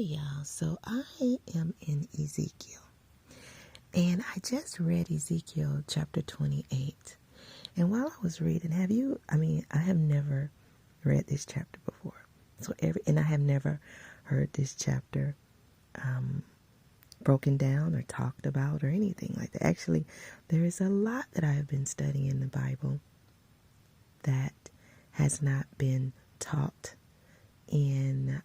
y'all. So I am in Ezekiel. And I just read Ezekiel chapter 28. And while I was reading, I have never read this chapter before. And I have never heard this chapter broken down or talked about or anything like that. Actually, there is a lot that I have been studying in the Bible that has not been taught in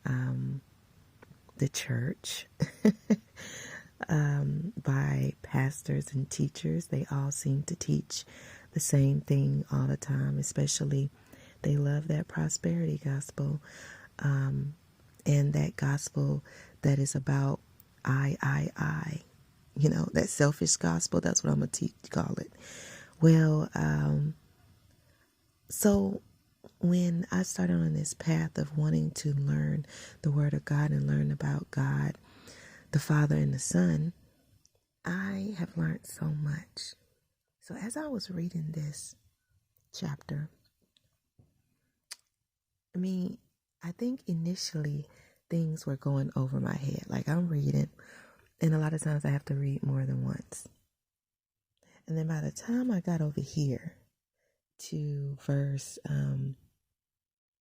the church by pastors and teachers. They all seem to teach the same thing all the time, especially they love that prosperity gospel and that gospel that is about I. That selfish gospel. That's what I'm going to call it. Well, so when I started on this path of wanting to learn the Word of God and learn about God, the Father and the Son, I have learned so much. So as I was reading this chapter, I think initially things were going over my head. Like I'm reading, and a lot of times I have to read more than once. And then by the time I got over here to verse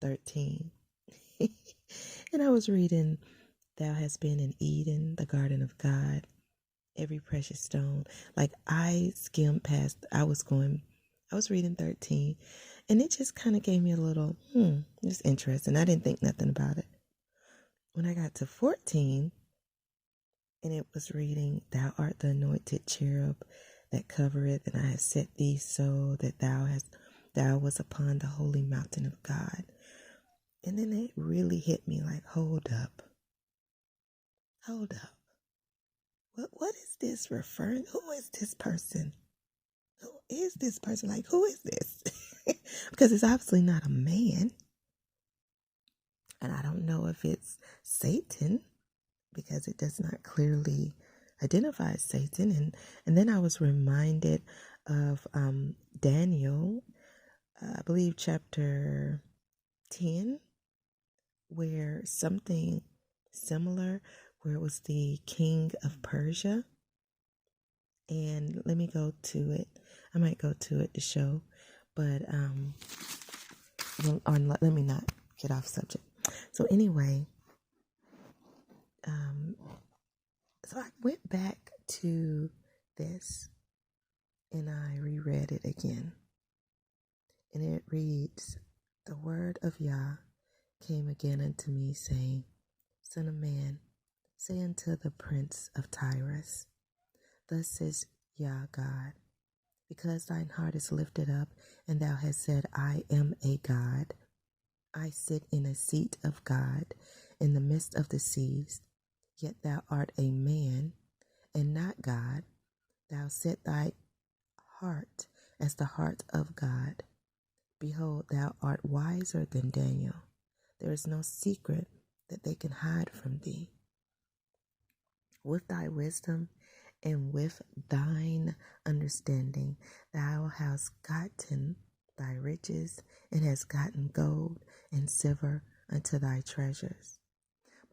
13, and I was reading, "Thou hast been in Eden, the garden of God, every precious stone." Like I skimmed past, I was reading 13, and it just kind of gave me a little, it's interesting. I didn't think nothing about it. When I got to 14, and it was reading, "Thou art the anointed cherub that covereth, and I have set thee so that thou was upon the holy mountain of God." And then it really hit me like, hold up. What is this referring? Who is this person? Who is this person? Like, who is this? Because it's obviously not a man. And I don't know if it's Satan, because it does not clearly identify Satan. And then I was reminded of Daniel, I believe chapter 10, where something similar, where it was the king of Persia. And let me go to it. I might go to it to show, but let me not get off subject. So anyway, so I went back to this and I reread it again. And it reads, "The word of Yah came again unto me, saying, Son of man, say unto the prince of Tyrus, Thus says Yah God, because thine heart is lifted up, and thou hast said, I am a God. I sit in a seat of God in the midst of the seas. Yet thou art a man, and not God. Thou set thy heart as the heart of God. Behold, thou art wiser than Daniel. There is no secret that they can hide from thee. With thy wisdom and with thine understanding, thou hast gotten thy riches, and hast gotten gold and silver unto thy treasures.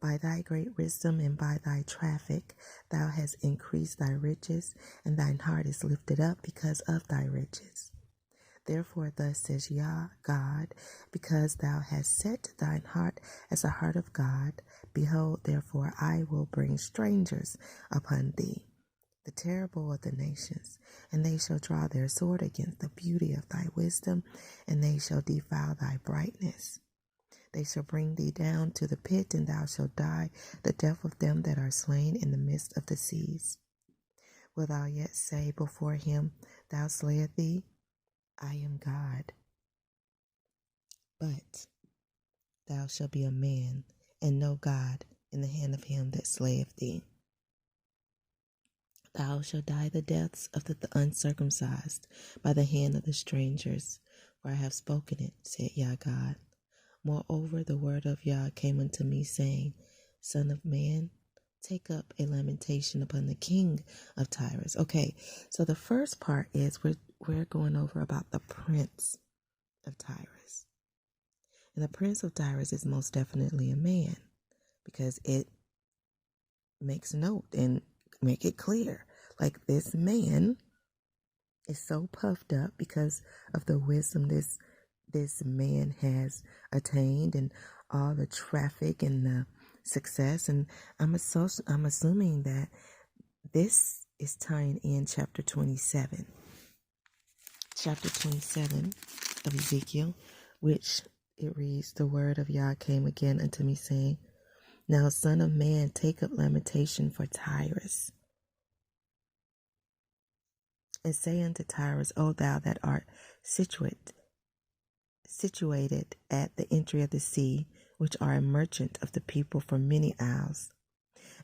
By thy great wisdom and by thy traffic, thou hast increased thy riches, and thine heart is lifted up because of thy riches. Therefore thus says Yah God, because thou hast set thine heart as the heart of God, behold, therefore I will bring strangers upon thee, the terrible of the nations, and they shall draw their sword against the beauty of thy wisdom, and they shall defile thy brightness. They shall bring thee down to the pit, and thou shalt die the death of them that are slain in the midst of the seas. Wilt thou yet say before him, thou slayest thee? I am God. But thou shalt be a man, and no God, in the hand of him that slayeth thee. Thou shalt die the deaths of the uncircumcised by the hand of the strangers, for I have spoken it, said Yah God. Moreover, the word of Yah came unto me, saying, Son of man, take up a lamentation upon the king of Tyrus. Okay, so the first part is we're going over about the prince of Tyrus. And the prince of Tyrus is most definitely a man, because it makes note and make it clear. Like, this man is so puffed up because of the wisdom this man has attained and all the traffic and the success. And I'm assuming that this is tying in chapter 27 of Ezekiel, which it reads, "The word of Yah came again unto me, saying, Now, son of man, take up lamentation for Tyrus, and say unto Tyrus, O thou that art situated at the entry of the sea, which are a merchant of the people for many isles."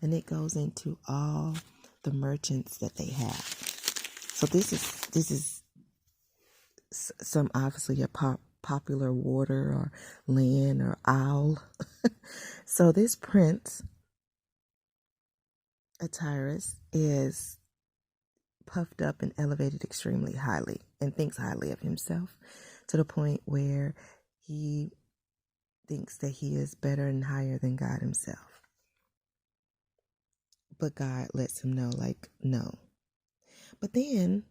And it goes into all the merchants that they have. So this is some obviously a popular water or land or isle. So this prince, Tyrus, is puffed up and elevated extremely highly and thinks highly of himself, to the point where he thinks that he is better and higher than God himself. But God lets him know, like, no. But then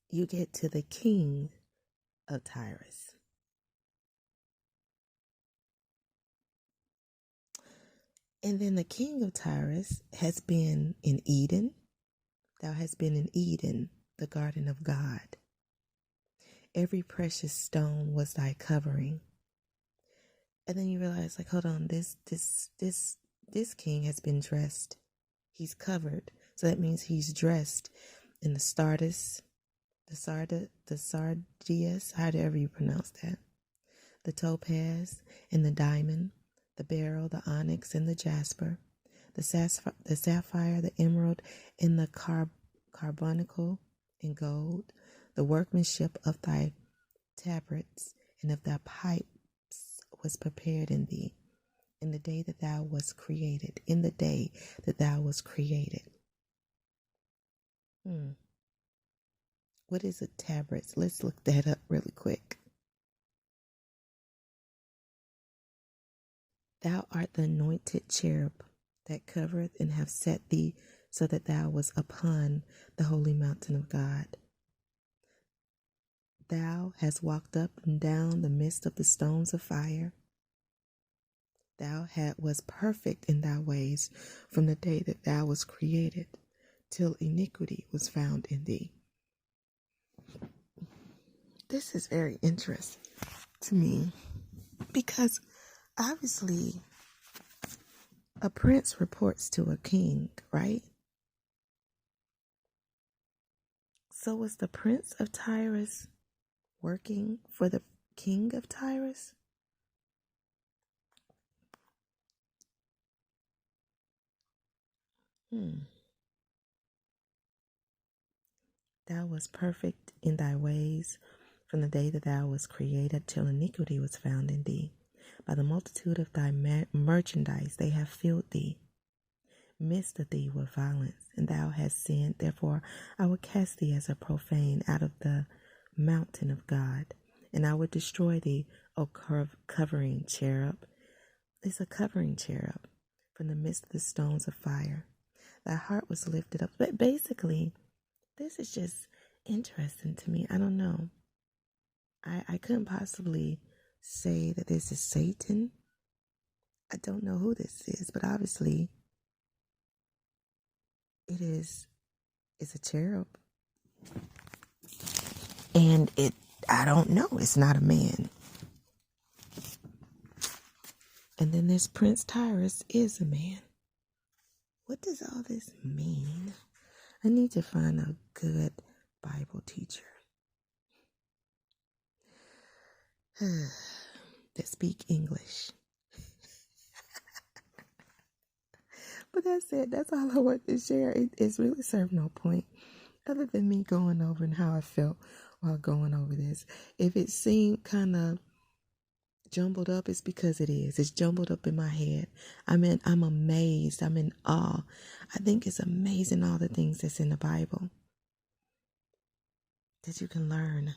you get to the king of Tyrus. And then the king of Tyrus has been in Eden. Thou hast been in Eden, the garden of God. Every precious stone was thy covering. And then you realize, like, hold on, this king has been dressed. He's covered. So that means he's dressed in the sardius, however you pronounce that, the topaz and the diamond, the beryl, the onyx and the jasper, the sapphire, the emerald, and the carbuncle and gold, the workmanship of thy tabrets and of thy pipes was prepared in thee in the day that thou was created. In the day that thou was created. What is a tabrets? Let's look that up really quick. Thou art the anointed cherub that covereth and have set thee so that thou was upon the holy mountain of God. Thou hast walked up and down the midst of the stones of fire. Thou was perfect in thy ways from the day that thou was created, till iniquity was found in thee. This is very interesting to me, because obviously a prince reports to a king, right? So was the prince of Tyrus working for the king of Tyrus? Thou was perfect in thy ways from the day that thou was created, till iniquity was found in thee. By the multitude of thy merchandise they have filled thee. Midst of thee with violence, and thou hast sinned. Therefore I will cast thee as a profane out of the mountain of God, and I will destroy thee, O covering cherub. It's a covering cherub from the midst of the stones of fire. Thy heart was lifted up. But basically, this is just interesting to me. I don't know. I couldn't possibly say that this is Satan. I don't know who this is, but obviously it's a cherub. And I don't know, it's not a man. And then this Prince Tyrus is a man. What does all this mean? I need to find a good Bible teacher that speak English. But that's it. That's all I want to share. It's really served no point other than me going over and how I felt while going over this. If it seemed kind of jumbled up, it's because it is. It's jumbled up in my head. I'm amazed. I'm in awe. I think it's amazing all the things that's in the Bible that you can learn.